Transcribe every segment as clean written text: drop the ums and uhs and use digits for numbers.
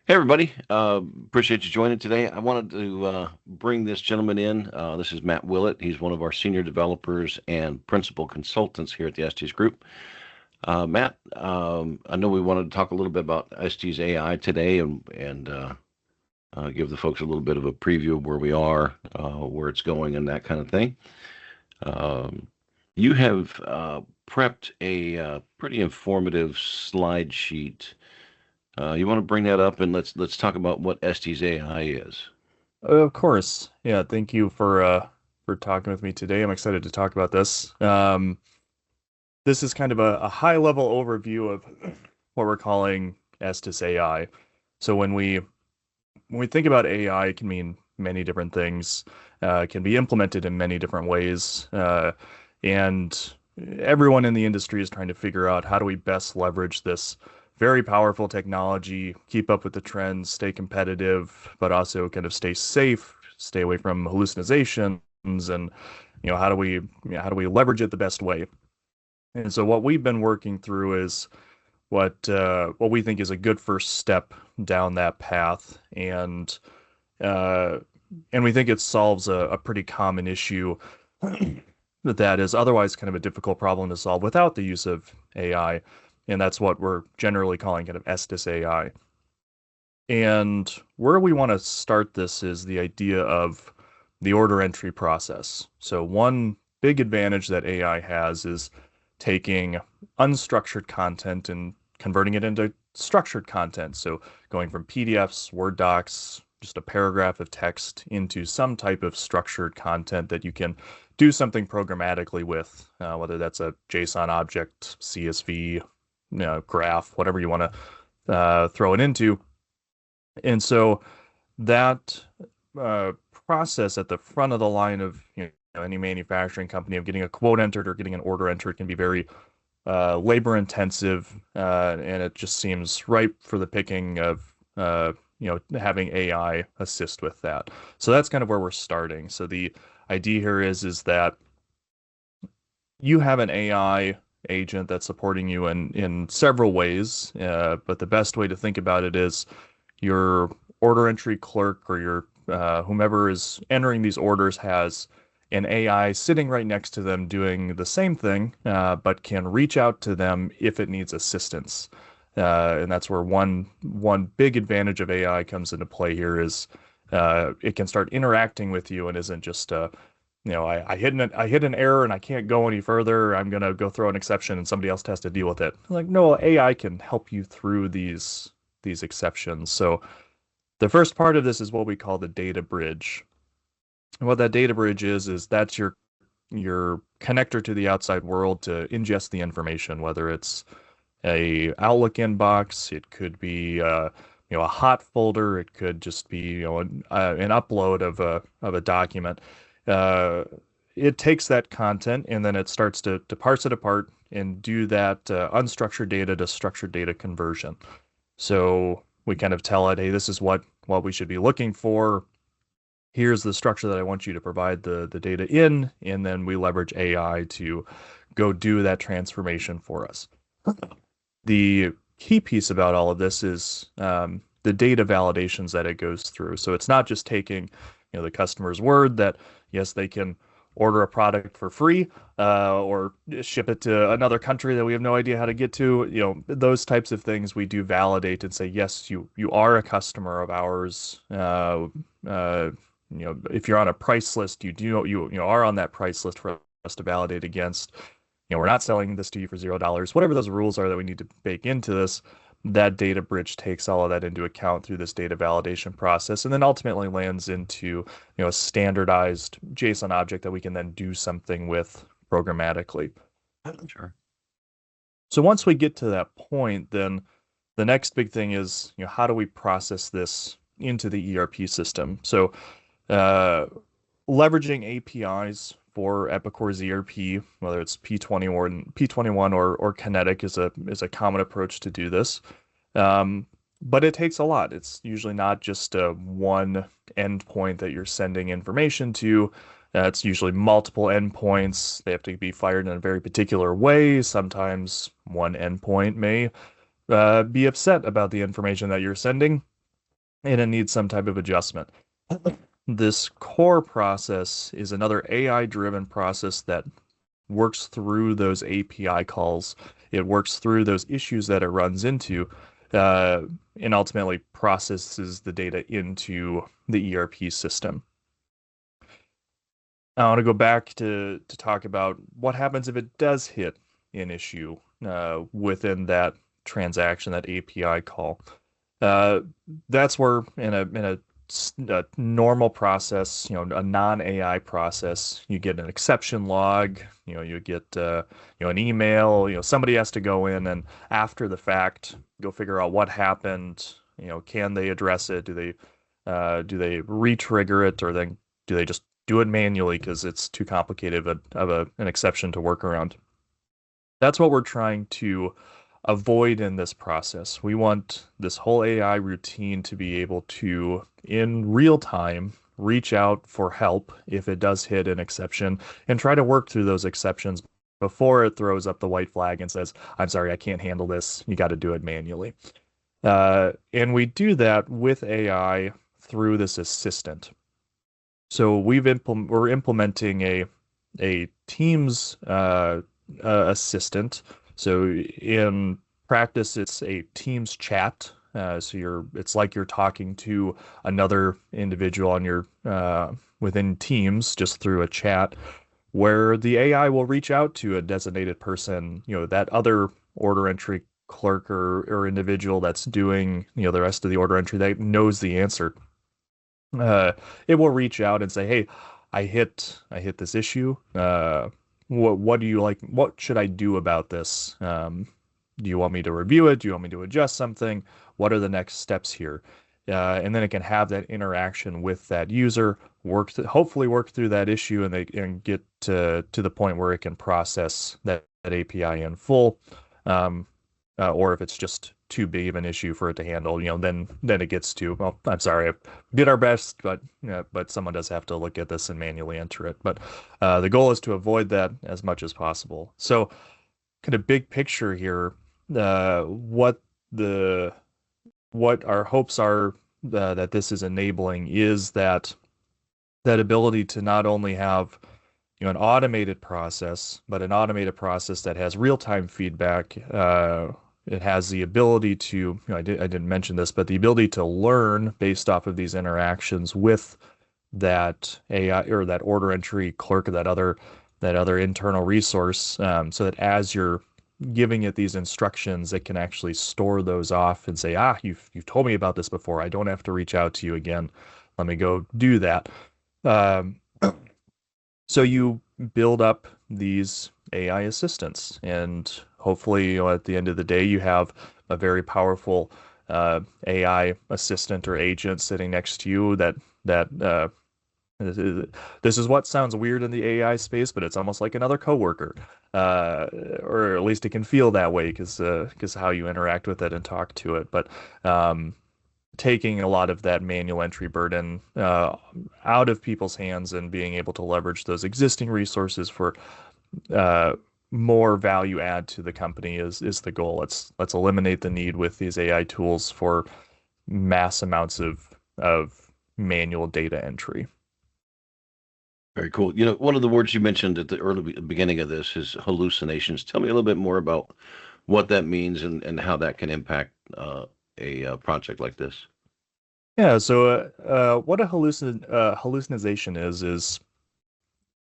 Hey, everybody. Appreciate you joining today. I wanted to bring this gentleman in. This is Matt Willett. He's one of our senior developers and principal consultants here at the Estes Group. Matt, I know we wanted to talk a little bit about Estes AI today and give the folks a little bit of a preview of where we are, where it's going, and that kind of thing. Um, you have prepped a pretty informative slide sheet. You want to bring that up and let's talk about what Estes AI is. Of course. Yeah, thank you for talking with me today. I'm excited to talk about this. This is kind of a high level overview of what we're calling Estes AI. So when we think about AI, it can mean many different things. It can be implemented in many different ways. And everyone in the industry is trying to figure out how do we best leverage this very powerful technology, keep up with the trends, stay competitive, but also kind of stay safe, stay away from hallucinations, and how do we leverage it the best way? And so what we've been working through is what we think is a good first step down that path, uh, and we think it solves a pretty common issue that is otherwise kind of a difficult problem to solve without the use of AI, and that's what we're generally calling kind of Estes AI. And where we want to start this is the idea of the order entry process. So one big advantage that AI has is taking unstructured content and converting it into structured content. So going from PDFs, Word docs, just a paragraph of text into some type of structured content that you can do something programmatically with, whether that's a JSON object, CSV, graph, whatever you want to throw it into. And so that uh, process at the front of the line of any manufacturing company of getting a quote entered or getting an order entered can be very labor intensive, and it just seems ripe for the picking of having AI assist with that. So that's kind of where we're starting. So the idea here is that you have an AI agent that's supporting you in several ways, but the best way to think about it is your order entry clerk or your whomever is entering these orders has an AI sitting right next to them doing the same thing, but can reach out to them if it needs assistance. And that's where one big advantage of AI comes into play here is it can start interacting with you and isn't just I hit an error and I can't go any further. I'm gonna go throw an exception and somebody else has to deal with it. Like, no, AI can help you through these exceptions. So the first part of this is what we call the data bridge. And what that data bridge is that's your connector to the outside world to ingest the information, whether it's a Outlook inbox, it could be a hot folder, it could just be an upload of a document. Uh, it takes that content and then it starts to parse it apart and do that unstructured data to structured data conversion. So we kind of tell it, hey, this is what we should be looking for. Here's the structure that I want you to provide the data in, and then we leverage AI to go do that transformation for us. The key piece about all of this is the data validations that it goes through. So it's not just taking, the customer's word that yes, they can order a product for free, or ship it to another country that we have no idea how to get to. Those types of things we do validate and say, yes, you are a customer of ours. If you're on a price list, you are on that price list for us to validate against. We're not selling this to you for $0. Whatever those rules are that we need to bake into this, that data bridge takes all of that into account through this data validation process, and then ultimately lands into, a standardized JSON object that we can then do something with programmatically. Sure. So once we get to that point, then the next big thing is, how do we process this into the ERP system? So uh, leveraging APIs for Epicore's ERP, whether it's P21 or Kinetic is a common approach to do this. But it takes a lot. It's usually not just one endpoint that you're sending information to. It's usually multiple endpoints. They have to be fired in a very particular way. Sometimes one endpoint may be upset about the information that you're sending, and it needs some type of adjustment. This core process is another AI-driven process that works through those API calls. It works through those issues that it runs into, uh, and ultimately processes the data into the ERP system. I want to go back to talk about what happens if it does hit an issue within that transaction, that API call. Uh, that's where a normal process, a non-AI process, you get an exception log, you get an email, somebody has to go in and after the fact go figure out what happened, can they address it? Do they re-trigger it, or then do they just do it manually because it's too complicated an exception to work around? That's what we're trying to avoid in this process. We want this whole AI routine to be able to, in real time, reach out for help if it does hit an exception and try to work through those exceptions before it throws up the white flag and says, I'm sorry, I can't handle this. You got to do it manually. And we do that with AI through this assistant. So we're implementing a Teams assistant. So in practice, it's a Teams chat. It's like you're talking to another individual on your within Teams just through a chat, where the AI will reach out to a designated person, that other order entry clerk or individual that's doing, the rest of the order entry that knows the answer. uh, it will reach out and say, "Hey, I hit this issue. What do you like? What should I do about this? Do you want me to review it? Do you want me to adjust something? What are the next steps here?" And then it can have that interaction with that user, hopefully work through that issue, and get to the point where it can process that API in full. Um, or if it's just too big of an issue for it to handle, then it gets to, well, I'm sorry, I did our best, but someone does have to look at this and manually enter it. But the goal is to avoid that as much as possible. So, kind of big picture here, what the what our hopes are that this is enabling is that ability to not only have an automated process, but an automated process that has real-time feedback. It has the ability to, I didn't mention this, but the ability to learn based off of these interactions with that AI or that order entry clerk or that other internal resource, so that as you're giving it these instructions, it can actually store those off and say, you've told me about this before. I don't have to reach out to you again. Let me go do that. Um, so you build up these AI assistants, and hopefully, at the end of the day, you have a very powerful AI assistant or agent sitting next to you that this is what sounds weird in the AI space, but it's almost like another coworker, or at least it can feel that way because how you interact with it and talk to it. But taking a lot of that manual entry burden out of people's hands and being able to leverage those existing resources for uh, more value add to the company is the goal. Let's eliminate the need with these AI tools for mass amounts of manual data entry. Very cool. One of the words you mentioned at the early beginning of this is hallucinations. Tell me a little bit more about what that means and how that can impact a project like this. Yeah, so what a hallucination is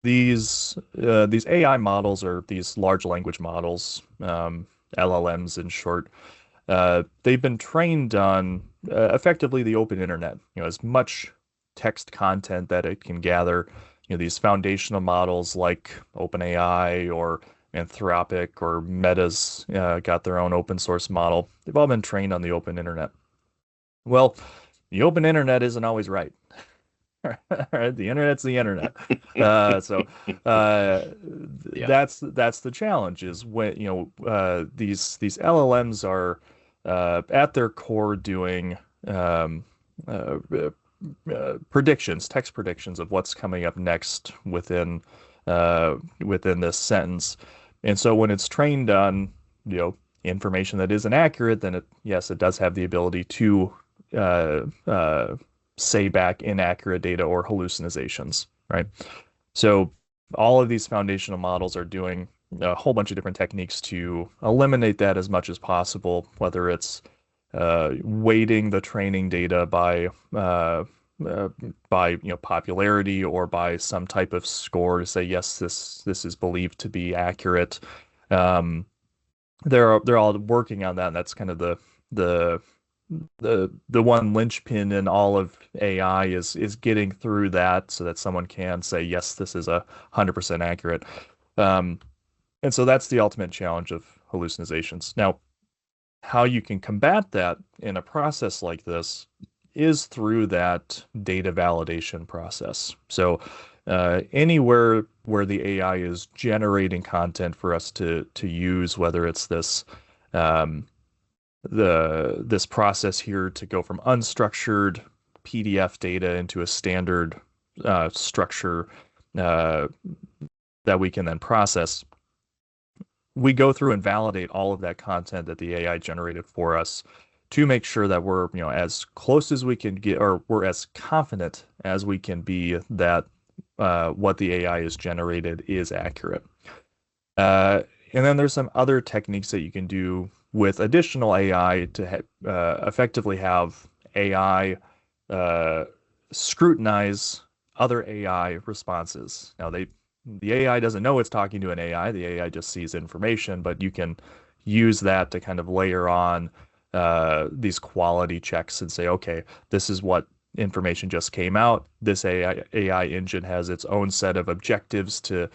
these AI models, or these large language models, LLMs in short. They've been trained on effectively the open internet, as much text content that it can gather. These foundational models like OpenAI or Anthropic or Meta's got their own open source model. They've all been trained on the open internet. Well, the open internet isn't always right. Right? The internet's the internet. So Yeah. that's the challenge, is when these LLMs are at their core doing uh, predictions, text predictions of what's coming up next within this sentence. And so when it's trained on information that isn't accurate, then yes, it does have the ability to say back inaccurate data or hallucinations, right? So all of these foundational models are doing a whole bunch of different techniques to eliminate that as much as possible, whether it's weighting the training data uh, uh, by popularity or by some type of score to say yes, this is believed to be accurate. Um, they're all working on that, and that's kind of the the one linchpin in all of AI is getting through that so that someone can say yes, this is 100% accurate. Um, and so that's the ultimate challenge of hallucinations. Now, how you can combat that in a process like this is through that data validation process. So anywhere where the AI is generating content for us to use, whether it's um, this process here to go from unstructured PDF data into a standard structure uh, that we can then process, we go through and validate all of that content that the AI generated for us to make sure that we're, as close as we can get, or we're as confident as we can be that what the AI is generated is accurate. And then there's some other techniques that you can do with additional AI to effectively have AI uh, scrutinize other AI responses. Now, the AI doesn't know it's talking to an AI. The AI just sees information, but you can use that to kind of layer on these quality checks and say, okay, this is what information just came out. This AI engine has its own set of objectives to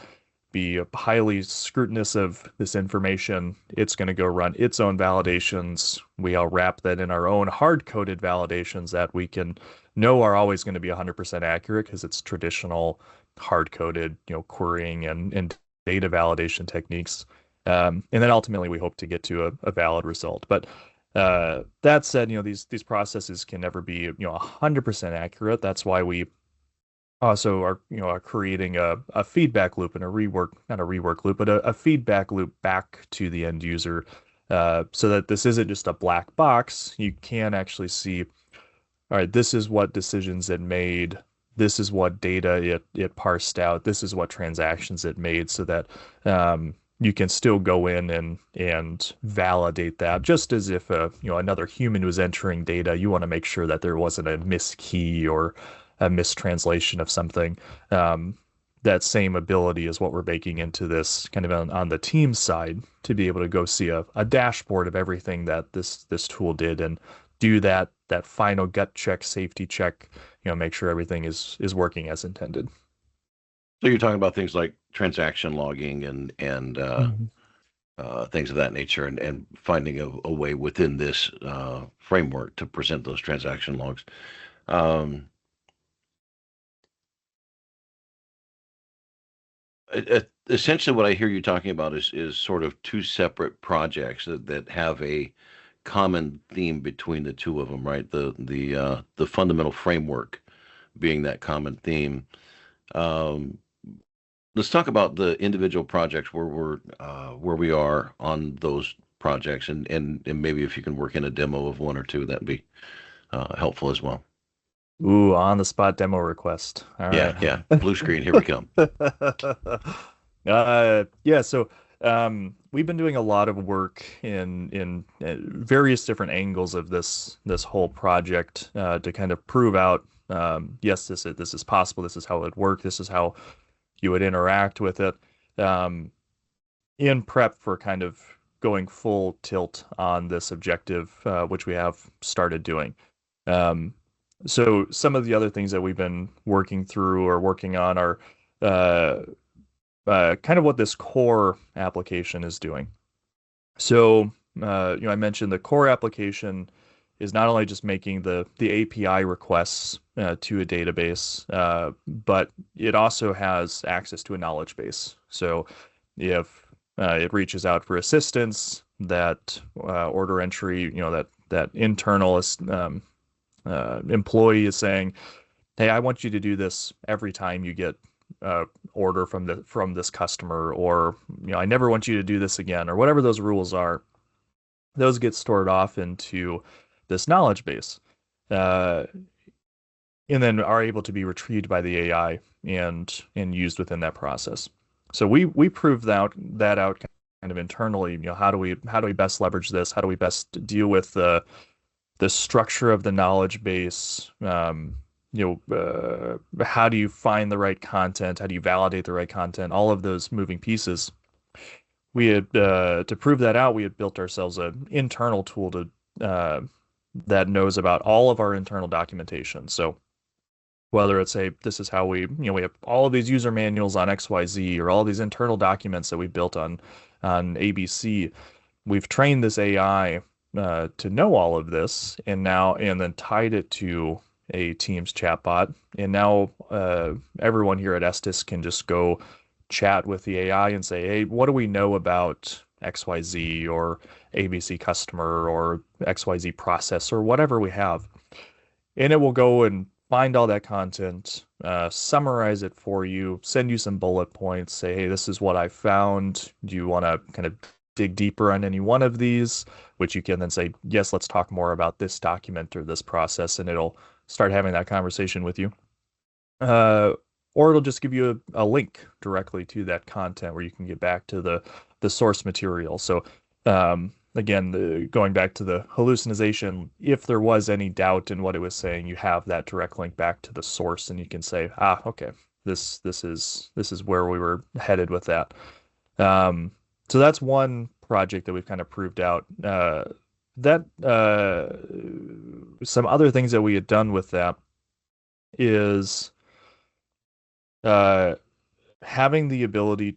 be highly scrutinous of this information. It's going to go run its own validations. We all wrap that in our own hard-coded validations that we can know are always going to be 100% accurate because it's traditional hard-coded, querying and data validation techniques. And then ultimately we hope to get to a valid result. But that said, these processes can never be 100% accurate. That's why we also are creating a feedback loop and a rework, not a rework loop, but a feedback loop back to the end user, so that this isn't just a black box. You can actually see, all right, this is what decisions it made, this is what data it parsed out, this is what transactions it made, so that you can still go in and validate that, just as if another human was entering data. You want to make sure that there wasn't a miskey or a mistranslation of something. That same ability is what we're baking into this kind of on the team side to be able to go see a dashboard of everything that this tool did and do that final gut check, safety check, make sure everything is working as intended. So you're talking about things like transaction logging and Mhm. things of that nature, and finding a way within this framework to present those transaction logs. Um, Essentially, what I hear you talking about is sort of two separate projects that have a common theme between the two of them, right? The fundamental framework being that common theme. Um, let's talk about the individual projects where we are on those projects, and maybe if you can work in a demo of one or two, that'd be helpful as well. Ooh, on the spot demo request. All Yeah, right. yeah. Blue screen, here we come. Yeah, so we've been doing a lot of work in various different angles of this whole project to kind of prove out, yes, this is possible. This is how it would work. This is how you would interact with it. Um, in prep for kind of going full tilt on this objective, which we have started doing. Um, so some of the other things that we've been working through or working on are uh, kind of what this core application is doing. So, I mentioned the core application is not only just making the API requests to a database, but it also has access to a knowledge base. So, if it reaches out for assistance, that order entry, that internal employee is saying, "Hey, I want you to do this every time you get order from this customer," or I never want you to do this again, or whatever those rules are. Those get stored off into this knowledge base. uh, and then are able to be retrieved by the AI and used within that process. So we proved that out kind of internally. How do we best leverage this? How do we best deal with the structure of the knowledge base? How do you find the right content? How do you validate the right content? All of those moving pieces. We had to prove that out. We had built ourselves an internal tool to that knows about all of our internal documentation. So whether it's this is how we have all of these user manuals on XYZ or all these internal documents that we built on ABC. We've trained this AI to know all of this and then tied it to a Teams chatbot. And now everyone here at Estes can just go chat with the AI and say, hey, what do we know about XYZ or ABC customer or XYZ process or whatever we have? And it will go and find all that content, summarize it for you, send you some bullet points, say, hey, this is what I found. Do you want to kind of dig deeper on any one of these? Which you can then say, yes, let's talk more about this document or this process, and it'll start having that conversation with you. Or it'll just give you a link directly to that content where you can get back to the source material. So again, going back to the hallucination, if there was any doubt in what it was saying, you have that direct link back to the source, and you can say, okay, this is where we were headed with that. So that's one project that we've kind of proved out. That some other things that we had done with that is having the ability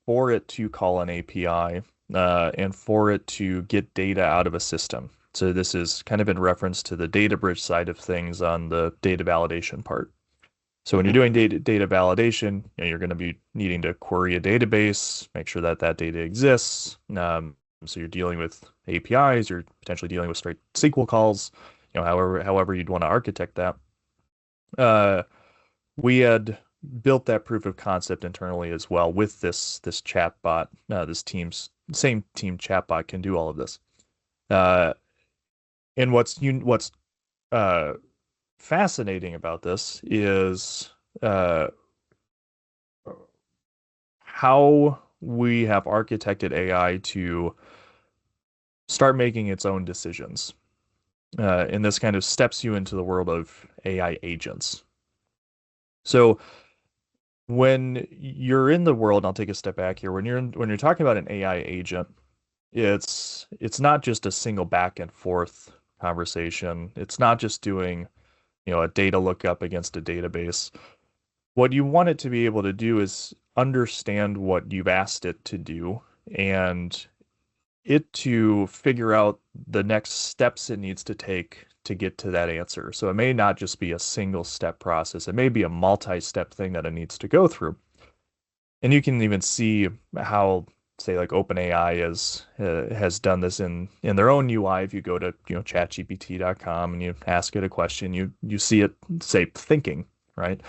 for it to call an API and for it to get data out of a system. So this is kind of in reference to the data bridge side of things on the data validation part. So when you're doing data validation, you're going to be needing to query a database, make sure that that data exists. So you're dealing with APIs, you're potentially dealing with straight SQL calls, however you'd want to architect that. We had built that proof of concept internally as well with this chatbot. This same team chatbot can do all of this. And what's fascinating about this is how we have architected AI to start making its own decisions. And this kind of steps you into the world of AI agents. So when you're in the world, I'll take a step back here. When you're talking about an AI agent, it's not just a single back and forth conversation. It's not just doing, a data lookup against a database. What you want it to be able to do is understand what you've asked it to do and it to figure out the next steps it needs to take to get to that answer. So it may not just be a single step process. It may be a multi-step thing that it needs to go through. And you can even see how, say, like OpenAI has done this in their own UI. If you go to chatgpt.com and you ask it a question, you see it say thinking, right?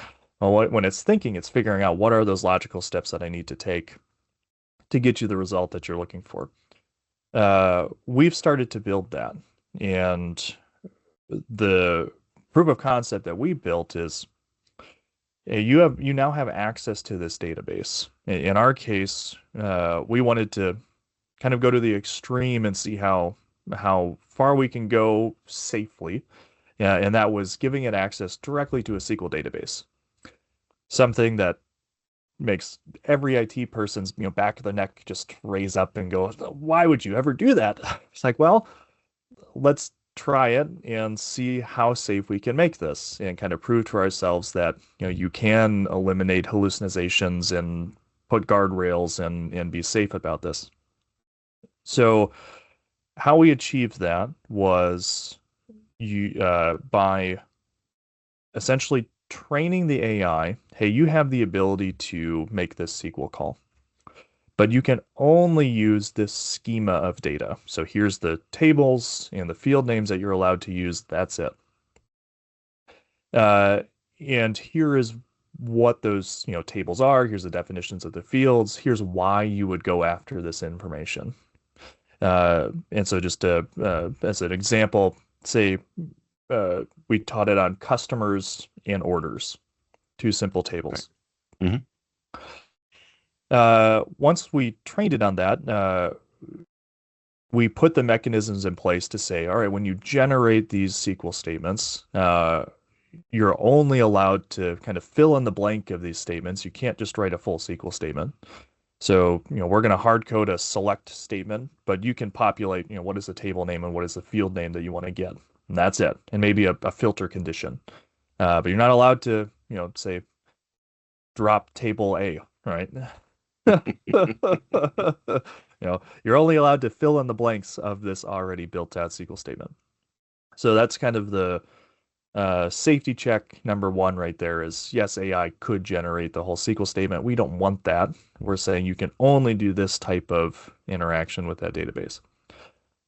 Well, when it's thinking, it's figuring out what are those logical steps that I need to take to get you the result that you're looking for. We've started to build that, and the proof of concept that we built is you now have access to this database. In our case, we wanted to kind of go to the extreme and see how far we can go safely. Yeah, and that was giving it access directly to a SQL database. Something that makes every IT person's back of the neck just raise up and go, why would you ever do that? It's like, well, let's try it and see how safe we can make this and kind of prove to ourselves that you can eliminate hallucinations and put guardrails and be safe about this. So how we achieved that was by essentially training the AI, hey, you have the ability to make this SQL call, but you can only use this schema of data. So here's the tables and the field names that you're allowed to use. That's it. And here is what those tables are. Here's the definitions of the fields. Here's why you would go after this information. And so just as an example, say we taught it on customers and orders, two simple Right. tables. Hmm. Once we trained it on that, we put the mechanisms in place to say, all right, when you generate these SQL statements, you're only allowed to kind of fill in the blank of these statements. You can't just write a full SQL statement. So, we're going to hard code a select statement, but you can populate, what is the table name and what is the field name that you want to get. And that's it. And maybe a filter condition. But you're not allowed to, say drop table A, right? You're only allowed to fill in the blanks of this already built out SQL statement. So that's kind of the safety check number one right there is yes, AI could generate the whole SQL statement. We don't want that. We're saying you can only do this type of interaction with that database.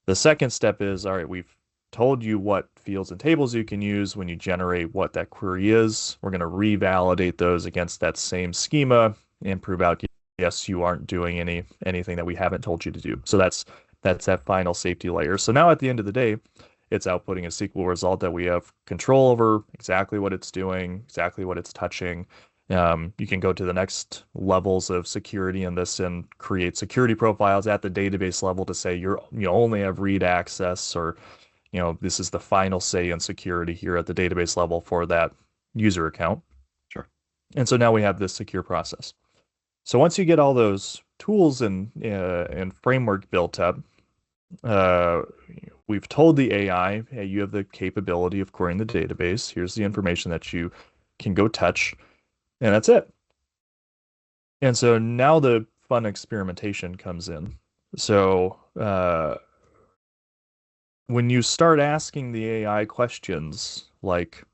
The second step is, all right, we've told you what fields and tables you can use when you generate what that query is. We're going to revalidate those against that same schema and prove out, yes, you aren't doing anything that we haven't told you to do. So that's that final safety layer. So now at the end of the day, it's outputting a SQL result that we have control over exactly what it's doing, exactly what it's touching. You can go to the next levels of security in this and create security profiles at the database level to say you only have read access, or this is the final say in security here at the database level for that user account. Sure. And so now we have this secure process. So once you get all those tools and framework built up, we've told the AI, hey, you have the capability of querying the database. Here's the information that you can go touch, and that's it. And so now the fun experimentation comes in. So when you start asking the AI questions like,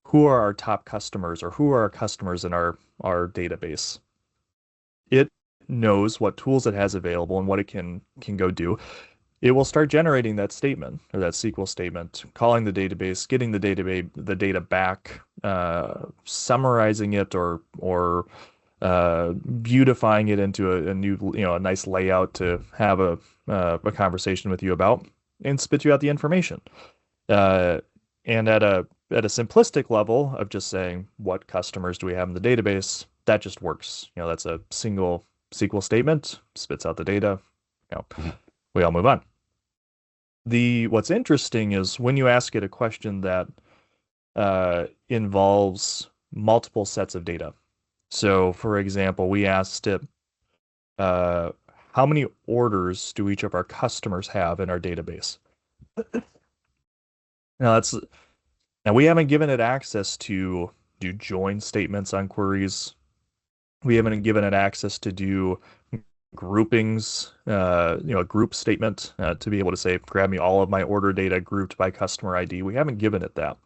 who are our top customers, or who are our customers in our database? It knows what tools it has available and what it can go do. It will start generating that statement or that SQL statement, calling the database, getting the data back, summarizing it or beautifying it into a new, a nice layout to have a conversation with you about, and spit you out the information. And at a simplistic level of just saying what customers do we have in the database, that just works. That's a single SQL statement, spits out the data. We all move on. What's interesting is when you ask it a question that involves multiple sets of data. So, for example, we asked it, how many orders do each of our customers have in our database? Now we haven't given it access to do join statements on queries. We haven't given it access to do groupings, a group statement to be able to say, grab me all of my order data grouped by customer ID. We haven't given it that.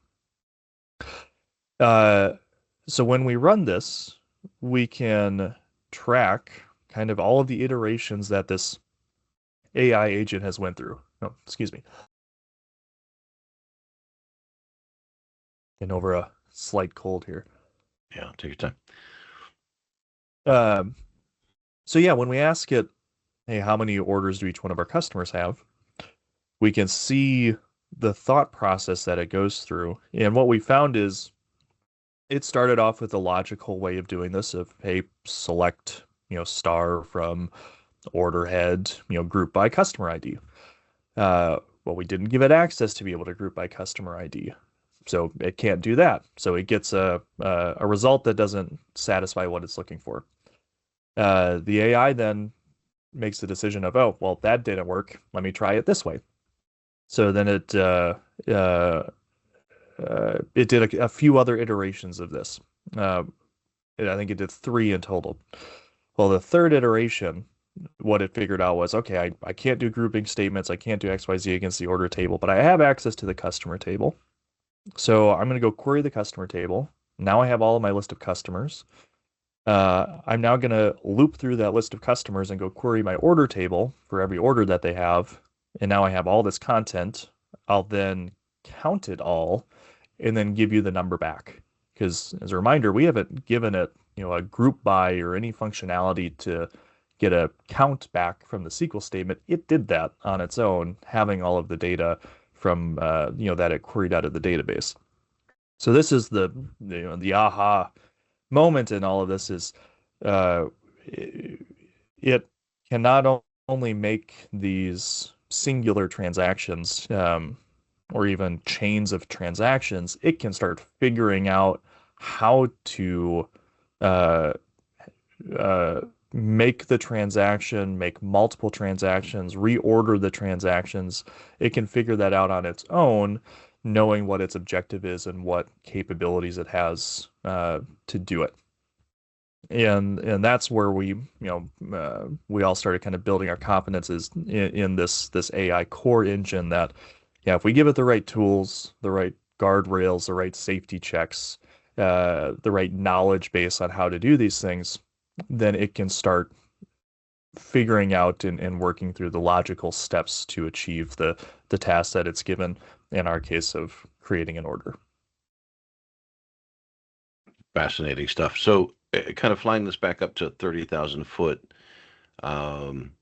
So when we run this, we can track kind of all of the iterations that this AI agent has went through. Oh, excuse me. Getting over a slight cold here. Yeah, take your time. So yeah, when we ask it, hey, how many orders do each one of our customers have? We can see the thought process that it goes through. And what we found is it started off with a logical way of doing this of, hey, select, star from order head, group by customer ID. Well, we didn't give it access to be able to group by customer ID. So it can't do that. So it gets a result that doesn't satisfy what it's looking for. The AI then makes the decision of, oh, well, that didn't work. Let me try it this way. So then it did a few other iterations of this. I think it did 3 in total. Well, the third iteration, what it figured out was, okay, I can't do grouping statements. I can't do XYZ against the order table, but I have access to the customer table. So I'm going to go query the customer table. Now I have all of my list of customers. I'm now going to loop through that list of customers and go query my order table for every order that they have. And now I have all this content. I'll then count it all and then give you the number back. Because as a reminder, we haven't given it, a group by or any functionality to get a count back from the SQL statement. It did that on its own, having all of the data from that it queried out of the database. So this is the aha moment in all of this is uh, it can not only make these singular transactions or even chains of transactions, it can start figuring out how to uh, uh, make the transaction, make multiple transactions, reorder the transactions. It can figure that out on its own, knowing what its objective is and what capabilities it has to do it. And that's where we all started kind of building our competences in this AI core engine that, yeah, if we give it the right tools, the right guardrails, the right safety checks, the right knowledge base on how to do these things, then it can start figuring out and working through the logical steps to achieve the task that it's given, in our case of creating an order. Fascinating stuff. So, kind of flying this back up to 30,000 foot, um,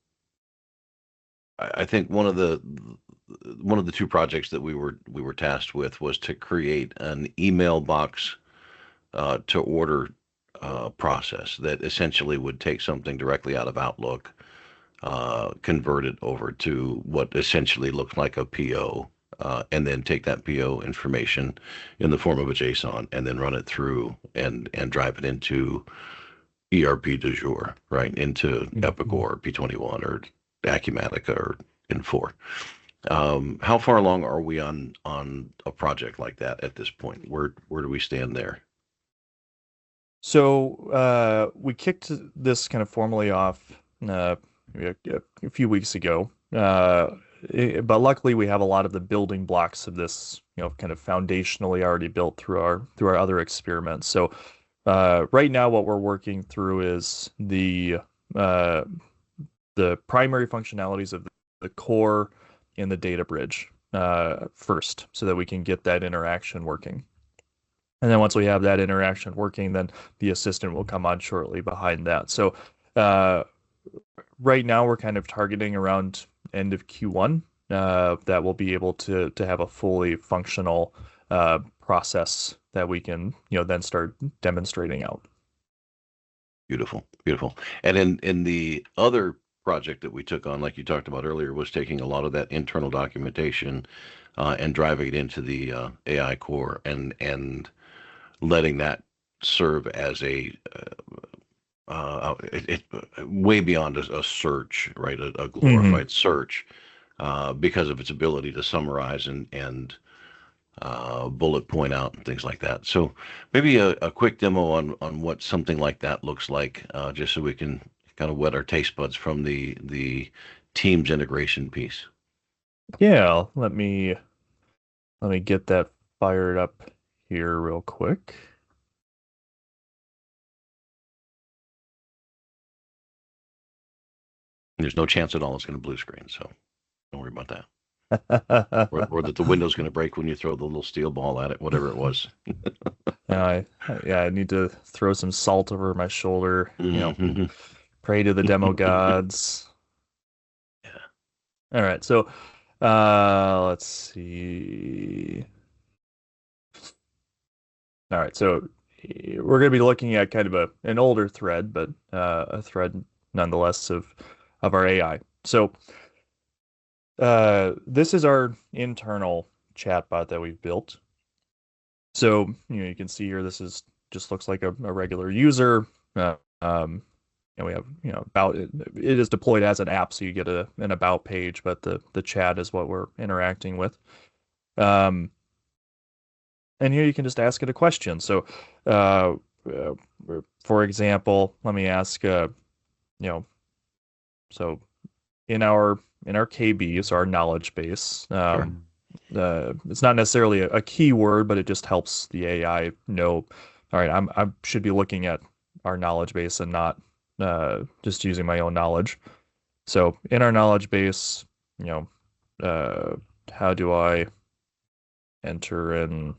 I think one of the two projects that we were tasked with was to create an email box to order process that essentially would take something directly out of Outlook, convert it over to what essentially looks like a PO, and then take that PO information in the form of a JSON and then run it through and drive it into ERP du jour, right? Into Epic Mhm. or P21 or Acumatica or Infor. How far along are we on a project like that at this point? Where do we stand there? So we kicked this kind of formally off maybe a few weeks ago, but luckily we have a lot of the building blocks of this, kind of foundationally already built through our other experiments. So right now, what we're working through is uh, the primary functionalities of the core and the data bridge first, so that we can get that interaction working. And then once we have that interaction working, then the assistant will come on shortly behind that. So uh, right now we're kind of targeting around end of Q1 that we'll be able to have a fully functional process that we can then start demonstrating out. Beautiful, beautiful. And in the other project that we took on, like you talked about earlier, was taking a lot of that internal documentation and driving it into the AI core and letting that serve as way beyond a search, right? A Hmm. glorified search because of its ability to summarize and bullet point out and things like that. So maybe a quick demo on what something like that looks like, just so we can kind of wet our taste buds from the Teams integration piece. Yeah, let me get that fired up here real quick. There's no chance at all it's going to blue screen, so don't worry about that. Or that the window's going to break when you throw the little steel ball at it, whatever it was. Yeah, I need to throw some salt over my shoulder, Hmm. pray to the demo gods. Yeah, All right, so let's see. All right, so we're going to be looking at kind of an older thread, but a thread nonetheless of our AI. So this is our internal chatbot that we've built. So you can see here, this is just looks like a regular user. And we have about it is deployed as an app, so you get an about page, but the chat is what we're interacting with. Um, and here you can just ask it a question. So, uh, uh, for example, let me ask, you know, so in our KB, so our knowledge base, sure. it's not necessarily a keyword, but it just helps the AI know. All right, I should be looking at our knowledge base and not just using my own knowledge. So in our knowledge base, you know, uh, how do I enter an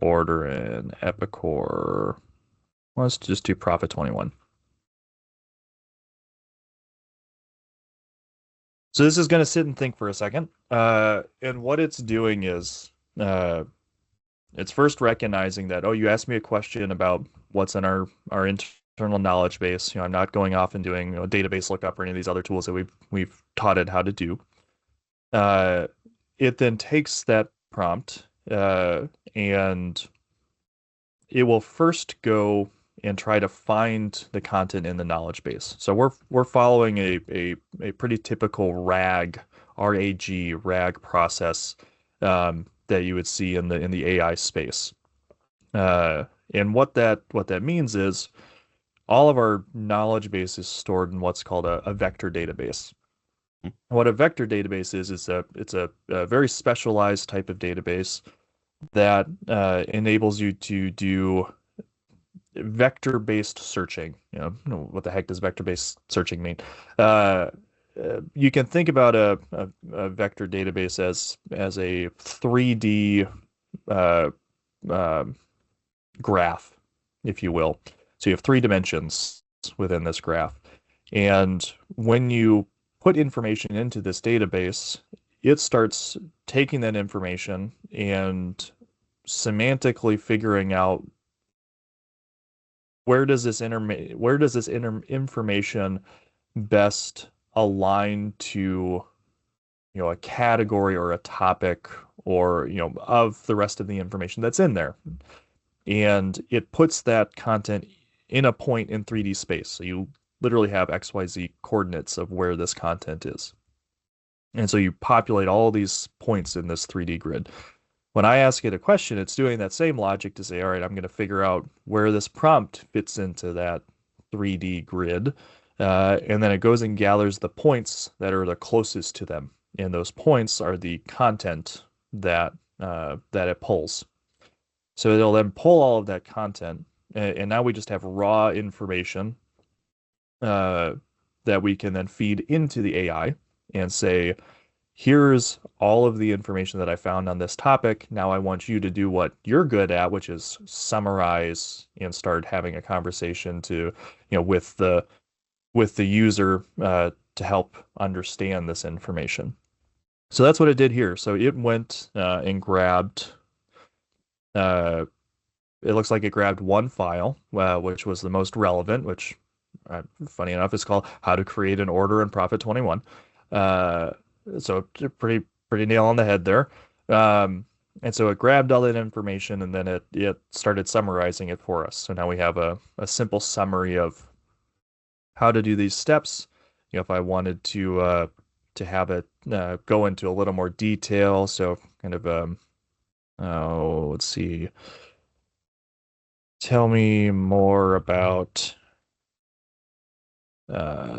order in Epicor? Let's just do Profit 21. So this is going to sit and think for a second. And what it's doing is uh, it's first recognizing that, oh, you asked me a question about what's in our internal knowledge base. I'm not going off and doing database lookup or any of these other tools that we've taught it how to do. Uh, it then takes that prompt and it will first go and try to find the content in the knowledge base. So we're following a pretty typical RAG process that you would see in the AI space. And what that means is all of our knowledge base is stored in what's called a vector database. What a vector database is it's a very specialized type of database that enables you to do vector-based searching. What the heck does vector-based searching mean? Uh, you can think about a vector database as a 3D uh, uh, graph, if you will. So you have three dimensions within this graph. And when you put information into this database, it starts taking that information and semantically figuring out where does this information best align to a category or a topic or of the rest of the information that's in there, and it puts that content in a point in 3D space. So you literally have XYZ coordinates of where this content is. And so you populate all these points in this 3D grid. When I ask it a question, it's doing that same logic to say, all right, I'm going to figure out where this prompt fits into that 3D grid. And then it goes and gathers the points that are the closest to them. And those points are the content that it pulls. So it'll then pull all of that content. And now we just have raw information that we can then feed into the AI and say, here's all of the information that I found on this topic. Now I want you to do what you're good at, which is summarize and start having a conversation with the user to help understand this information. So that's what it did here. So it went and grabbed. It looks like it grabbed one file, which was the most relevant, which, funny enough, is called "How to Create an Order in Profit 21." So pretty nail on the head there. And so it grabbed all that information and then it started summarizing it for us. So now we have a simple summary of how to do these steps. If I wanted to have it go into a little more detail, so kind of oh, let's see. Tell me more about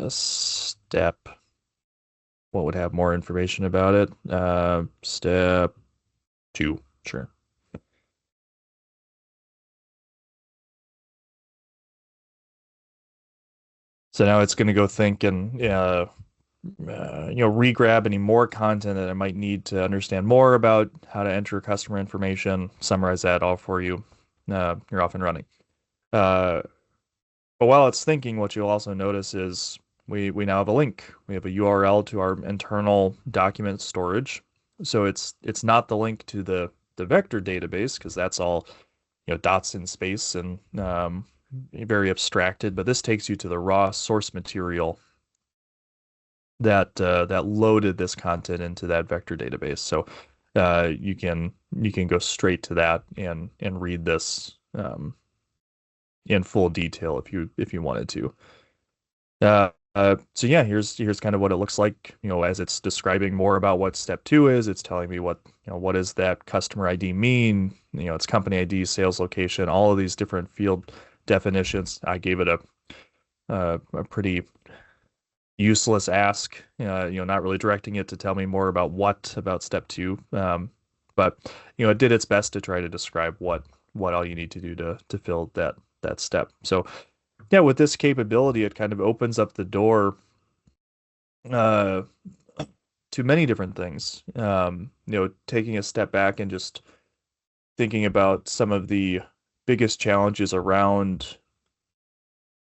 step. What would have more information about it? Step 2, sure. So now it's going to go think and regrab any more content that I might need to understand more about how to enter customer information, summarize that all for you. You're off and running. But while it's thinking, what you'll also notice is we now have a link. We have a URL to our internal document storage. So it's not the link to the vector database because that's all dots in space and very abstracted. But this takes you to the raw source material that loaded this content into that vector database. So you can go straight to that and read this in full detail if you wanted to. So yeah, here's kind of what it looks like, as it's describing more about what step 2 is. It's telling me what does that customer ID mean, it's company ID, sales location, all of these different field definitions. I gave it a pretty useless ask, not really directing it to tell me more about step 2. But it did its best to try to describe what all you need to do to fill that step. So yeah, with this capability, it kind of opens up the door to many different things. Taking a step back and just thinking about some of the biggest challenges around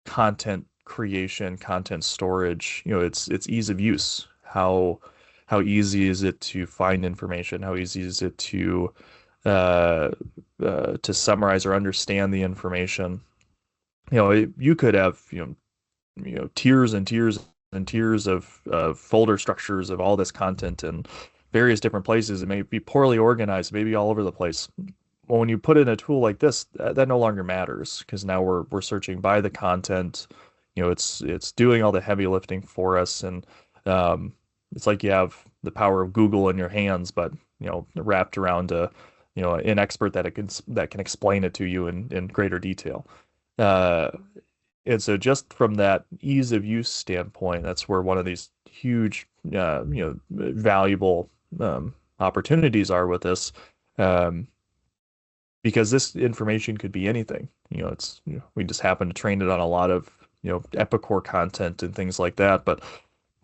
content creation, content storage. It's ease of use. how easy is it to find information? How easy is it uh, to summarize or understand the information? You could have tiers and tiers and tiers of folder structures of all this content in various different places. It may be poorly organized, maybe all over the place. Well, when you put in a tool like this, that no longer matters because now we're searching by the content. It's doing all the heavy lifting for us, and um, it's like you have the power of Google in your hands, but wrapped around an expert that can explain it to you in greater detail. Uh, and so just from that ease of use standpoint, that's where one of these huge, valuable opportunities are with this. Um, because this information could be anything. We just happen to train it on a lot of, Epicor content and things like that, but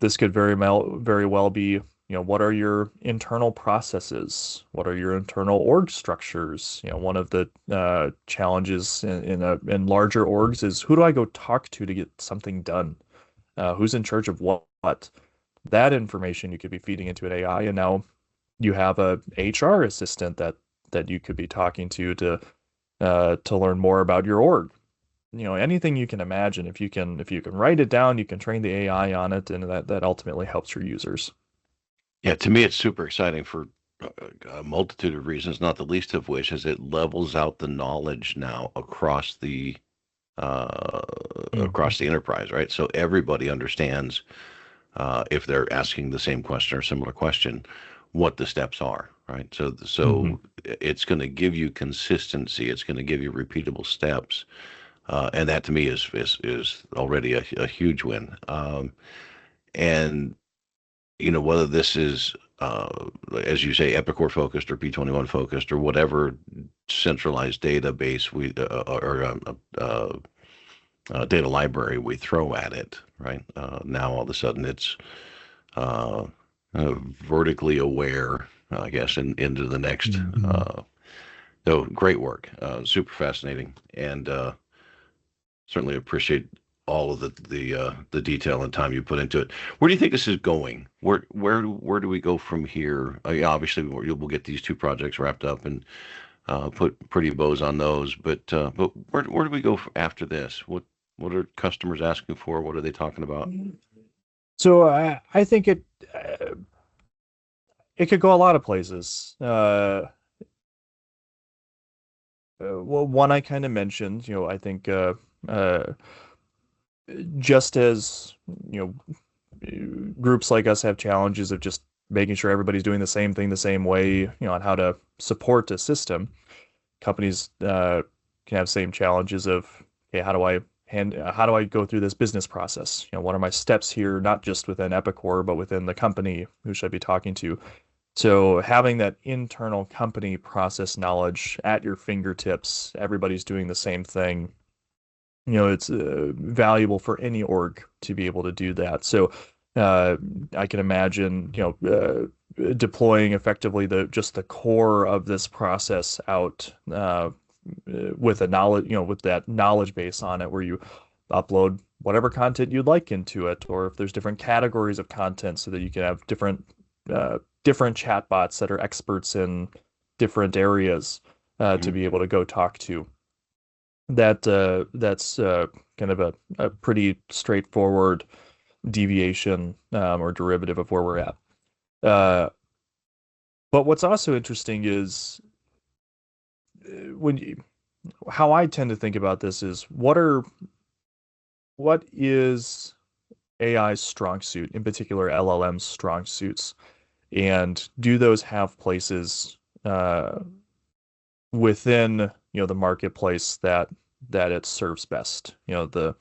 this could very well be, what are your internal processes? What are your internal org structures? One of the challenges in larger orgs is who do I go talk to get something done? Who's in charge of what? That information you could be feeding into an AI, and now you have a HR assistant that you could be talking to learn more about your org. Anything you can imagine. If you can write it down, you can train the AI on it, and that ultimately helps your users. Yeah, to me, it's super exciting for a multitude of reasons, not the least of which is it levels out the knowledge now uh, Mhm. across the enterprise, right? So everybody understands if they're asking the same question or similar question, what the steps are, right? Mhm. So it's going to give you consistency. It's going to give you repeatable steps, and that to me is already a huge win. And whether this is as you say, Epicor focused or P21 focused or whatever centralized database or data library we throw at it, right? Now all of a sudden it's uh, vertically aware, I guess, into the next. Mhm. So great work, super fascinating, and certainly appreciate all of the detail and time you put into it. Where do you think this is going? Where do we go from here? Yeah, obviously we'll get these two projects wrapped up and put pretty bows on those. But where do we go after this? What are customers asking for? What are they talking about? So I think it could go a lot of places. Well, one I kind of mentioned, I think uh, just as groups like us have challenges of just making sure everybody's doing the same thing the same way, on how to support a system. Companies can have same challenges of, okay, how do I go through this business process? What are my steps here, not just within Epicor, but within the company? Who should I be talking to? So having that internal company process knowledge at your fingertips, everybody's doing the same thing. It's valuable for any org to be able to do that. So uh, I can imagine, deploying effectively just the core of this process out with a knowledge, with that knowledge base on it, where you upload whatever content you'd like into it, or if there's different categories of content, so that you can have different chatbots that are experts in different areas to Mhm. be able to go talk to. That's kind of a pretty straightforward deviation or derivative of where we're at. Uh, but what's also interesting is when you, how I tend to think about this is what is AI's strong suit, in particular LLM's strong suits, and do those have places within the marketplace that it serves best? A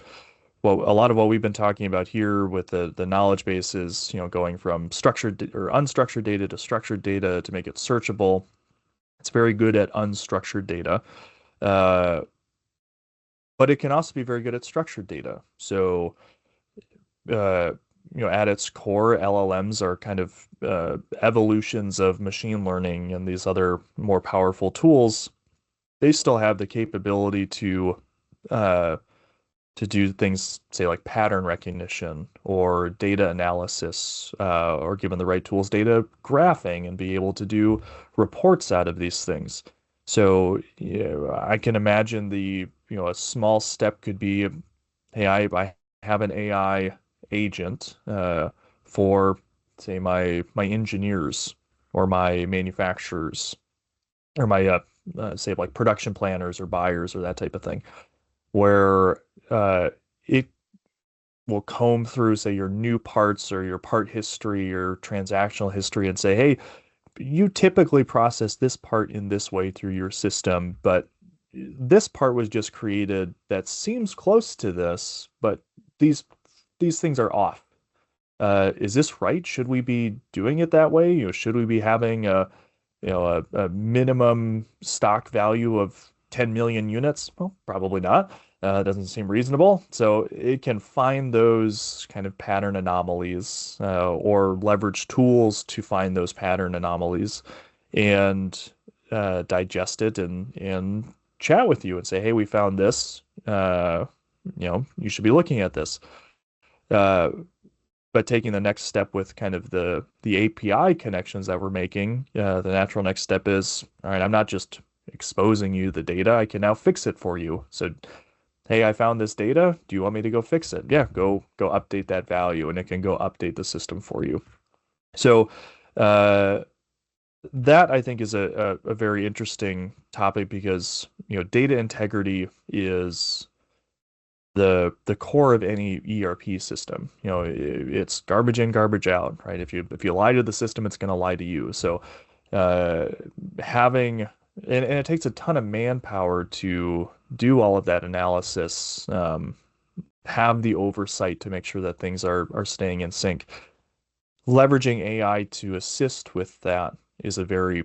lot of what we've been talking about here with the knowledge bases, going from or unstructured data to structured data to make it searchable. It's very good at unstructured data, uh, but it can also be very good at structured data. So, uh, at its core, LLMs are kind of evolutions of machine learning and these other more powerful tools. They still have the capability uh, to do things, say like pattern recognition or data analysis, or given the right tools, data graphing, and be able to do reports out of these things. So, I can imagine a small step could be, hey, I have an AI agent for, say, my engineers or my manufacturers or my say like production planners or buyers or that type of thing, where it will comb through, say, your new parts or your part history or transactional history and say, hey, you typically process this part in this way through your system, but this part was just created that seems close to this, but these these things are off. Is this right? Should we be doing it that way? Should we be having a minimum stock value of 10 million units? Well, probably not. Doesn't seem reasonable. So it can find those kind of pattern anomalies, or leverage tools to find those pattern anomalies and digest it and chat with you and say, hey, we found this. You should be looking at this. Uh, but taking the next step with kind of the API connections that we're making, the natural next step is, all right, I'm not just exposing you the data, I can now fix it for you. So, hey, I found this data. Do you want me to go fix it? Yeah, go update that value, and it can go update the system for you. So, uh, that I think is a very interesting topic because data integrity is the core of any ERP system. It's garbage in, garbage out, right? If you lie to the system, it's going to lie to you. So uh, having and it takes a ton of manpower to do all of that analysis, have the oversight to make sure that things are staying in sync. Leveraging AI to assist with that is a very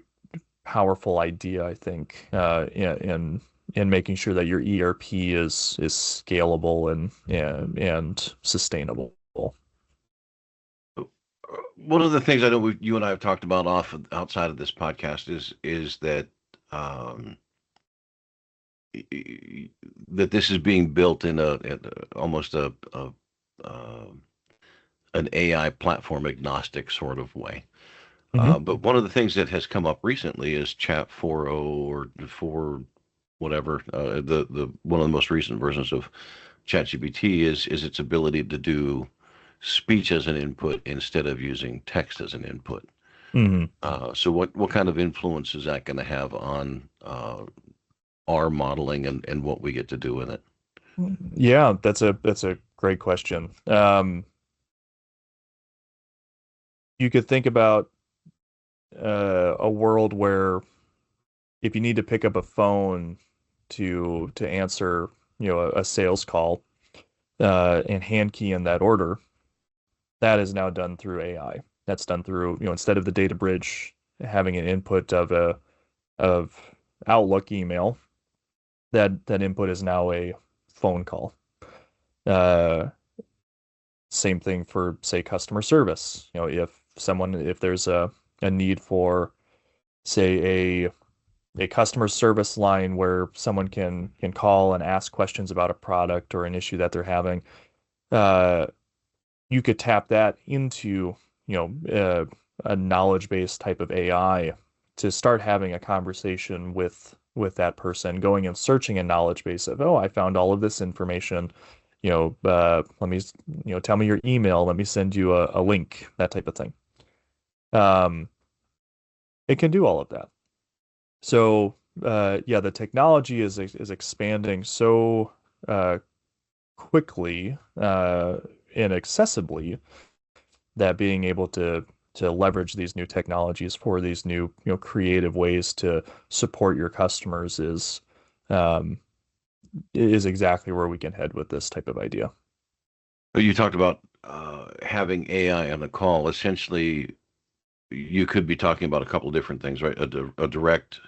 powerful idea, I think, in making sure that your ERP is scalable and sustainable. One of the things I know you and I have talked about outside of this podcast is that um, that this is being built in almost uh, an AI platform agnostic sort of way. Hmm. But one of the things that has come up recently is Chat 4.0 or 4 whatever, the one of the most recent versions of ChatGPT is its ability to do speech as an input instead of using text as an input. Hmm. So what kind of influence is that going to have on our modeling and what we get to do with it? Yeah, that's a great question. You could think about a world where if you need to pick up a phone to answer, a sales call, and hand key in that order, that is now done through AI. That's done through, instead of the data bridge having an input of Outlook email, that input is now a phone call. Uh, Same thing for, say, customer service. If there's a need for, say, a customer service line where someone can call and ask questions about a product or an issue that they're having, uh, you could tap that into, a knowledge-based type of AI to start having a conversation with that person, going and searching a knowledge base of, oh, I found all of this information. Let me, tell me your email. Let me send you a link, that type of thing. Um, it can do all of that. So, yeah, the technology is expanding so uh, quickly and accessibly that being able to leverage these new technologies for these new, creative ways to support your customers um, is exactly where we can head with this type of idea. You talked about having AI on the call. Essentially, you could be talking about a couple of different things, right? A direct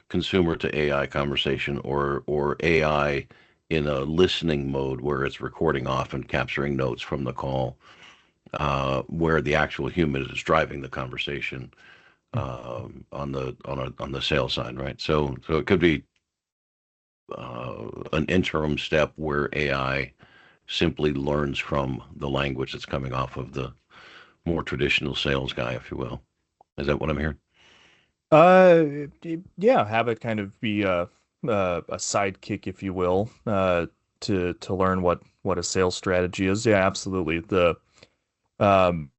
consumer to AI conversation, or AI in a listening mode where it's recording off and capturing notes from the call, where the actual human is driving the conversation on the sales side, right? So it could be an interim step where AI simply learns from the language that's coming off of the more traditional sales guy, if you will. Is that what I'm hearing? Yeah, have it kind of be a sidekick, if you will, to learn what a sales strategy is. Yeah, absolutely. The um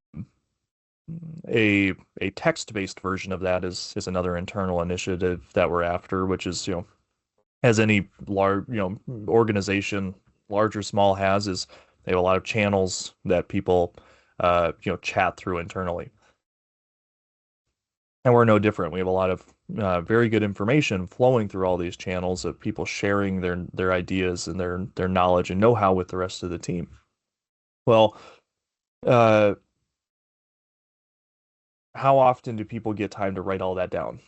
a a text-based version of that is another internal initiative that we're after, which is, as any large, organization, large or small, is they have a lot of channels that people chat through internally. And we're no different. We have a lot of very good information flowing through all these channels of people sharing their ideas and their knowledge and know-how with the rest of the team. Well, uh, how often do people get time to write all that down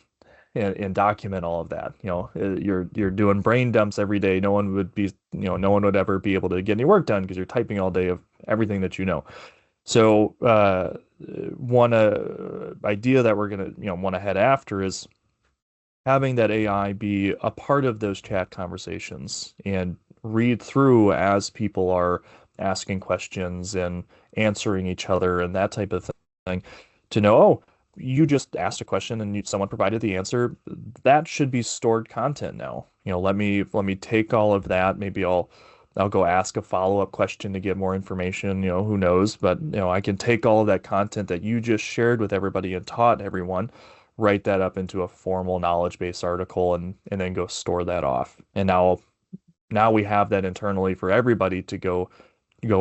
and document all of that? You're doing brain dumps every day. No one would ever be able to get any work done because you're typing all day of everything that you know. So, one idea that we're gonna want to head after is having that AI be a part of those chat conversations and read through as people are asking questions and answering each other and that type of thing to know, oh, you just asked a question and someone provided the answer. That should be stored content now. Let me take all of that. Maybe I'll go ask a follow-up question to get more information, who knows, but I can take all of that content that you just shared with everybody and taught everyone, write that up into a formal knowledge base article and then go store that off. And now we have that internally for everybody to go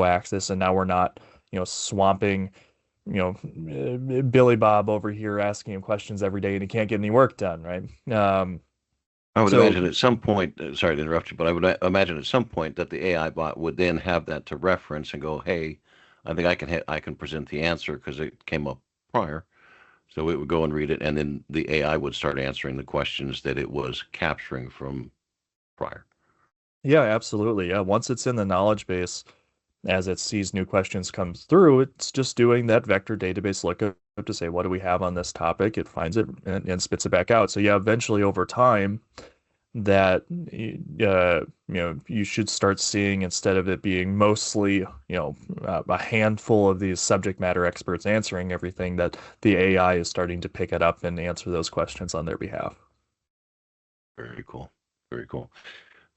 access. And now we're not, swamping, Billy Bob over here asking him questions every day and he can't get any work done, right? I would So imagine at some point, sorry to interrupt you, but I would imagine at some point that the AI bot would then have that to reference and go, "Hey, I think I can present the answer because it came up prior." So it would go and read it, and then the AI would start answering the questions that it was capturing from prior. yeah, absolutely. Yeah, once it's in the knowledge base, as it sees new questions comes through, it's just doing that vector database lookup to say, what do we have on this topic? It finds it and spits it back out. So yeah, eventually over time, that you should start seeing, instead of it being mostly a handful of these subject matter experts answering everything, that the AI is starting to pick it up and answer those questions on their behalf. Very cool. Very cool.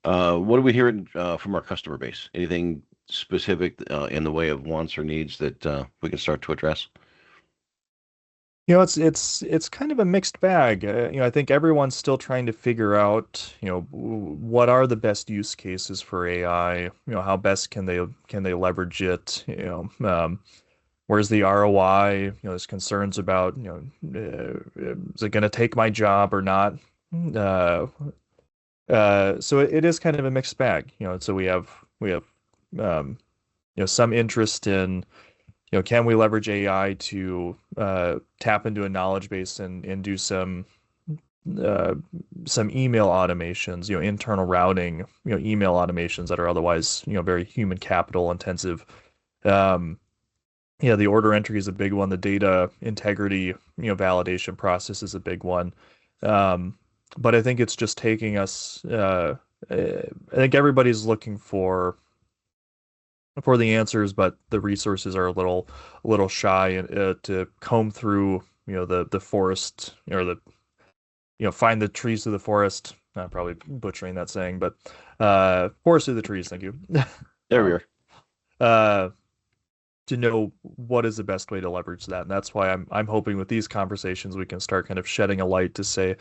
What are we hearing from our customer base? Anything specific in the way of wants or needs that we can start to address? It's kind of a mixed bag. I think everyone's still trying to figure out, what are the best use cases for AI? How best can they leverage it? Where's the ROI? There's concerns about, is it going to take my job or not? Uh, so it is kind of a mixed bag. So we have some interest in, can we leverage AI to tap into a knowledge base and do uh, some email automations, internal routing, email automations that are otherwise, very human capital intensive. Um, yeah, the order entry is a big one. The data integrity, validation process is a big one. Um, but I think it's just taking us. I think everybody's looking for the answers, but the resources are a little shy to comb through, the forest, or find the trees through the forest. I'm probably butchering that saying, but forest through the trees. Thank you. There we Um, are. uh, to know what is the best way to leverage that, and that's why I'm hoping with these conversations we can start kind of shedding a light to say,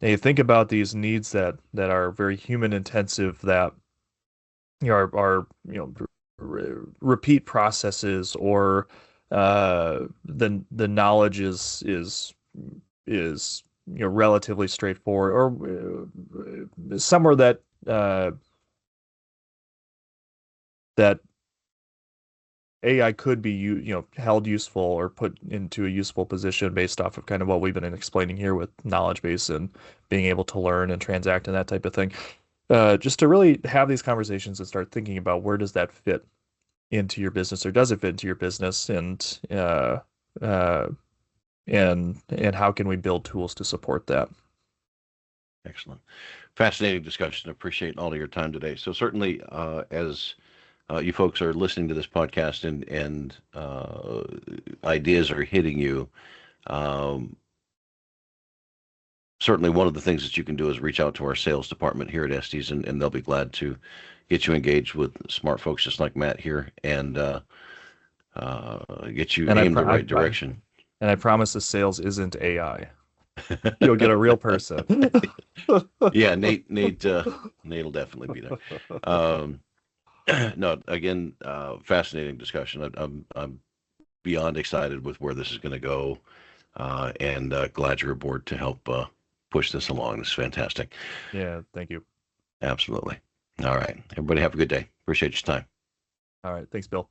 hey, think about these needs that are very human intensive, that are repeat processes, or the knowledge is relatively straightforward, or somewhere that AI could be held useful or put into a useful position based off of kind of what we've been explaining here with knowledge base and being able to learn and transact and that type of thing. Just to really have these conversations and start thinking about, where does that fit into your business, or does it fit into your business, uh, and how can we build tools to support that? Excellent. Fascinating discussion. Appreciate all of your time today. So certainly, as you folks are listening to this podcast and ideas are hitting you, um, certainly one of the things that you can do is reach out to our sales department here at Estes, and they'll be glad to get you engaged with smart folks just like Matt here and get you And aimed the right direction. and I promise the sales isn't AI. You'll get a real person. Yeah, Nate will definitely be there. Um, no, again, fascinating discussion. I'm beyond excited with where this is going to go, and glad you're aboard to help push this along. This is fantastic. Yeah, thank you. Absolutely. All right, everybody, have a good day. Appreciate your time. All right, thanks, Bill.